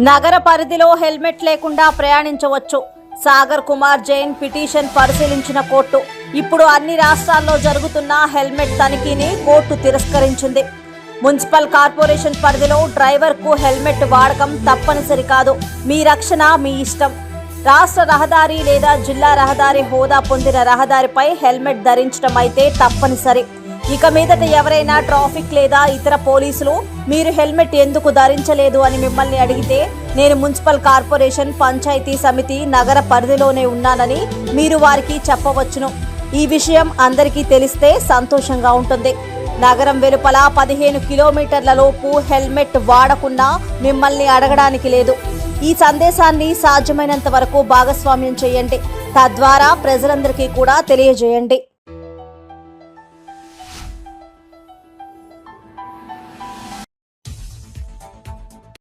నగర పరిధిలో హెల్మెట్ లేకుండా ప్రయాణించవచ్చు. సాగర్ కుమార్ జైన్ పిటిషన్ పరిశీలించిన కోర్టు ఇప్పుడు అన్ని రాష్ట్రాల్లో జరుగుతున్న హెల్మెట్ తనిఖీని కోర్టు తిరస్కరించింది. మున్సిపల్ కార్పొరేషన్ పరిధిలో డ్రైవర్కు హెల్మెట్ వాడకం తప్పనిసరి కాదు. మీ రక్షణ మీ ఇష్టం. రాష్ట్ర రహదారి లేదా జిల్లా రహదారి హోదా పొందిన రహదారిపై హెల్మెట్ ధరించడం అయితే తప్పనిసరి. ఇక మీదట ఎవరైనా ట్రాఫిక్ లేదా ఇతర పోలీసులు మీరు హెల్మెట్ ఎందుకు ధరించలేదు అని మిమ్మల్ని అడిగితే నేను మున్సిపల్ కార్పొరేషన్, పంచాయతీ సమితి, నగర పరిధిలోనే ఉన్నానని మీరు వారికి చెప్పవచ్చును. ఈ విషయం అందరికీ తెలిస్తే సంతోషంగా ఉంటుంది. నగరం వెలుపల 15 కిలోమీటర్ల లోపు హెల్మెట్ వాడకున్నా మిమ్మల్ని అడగడానికి లేదు. ఈ సందేశాన్ని సాధ్యమైనంత వరకు భాగస్వామ్యం చేయండి. తద్వారా ప్రజలందరికీ కూడా తెలియజేయండి.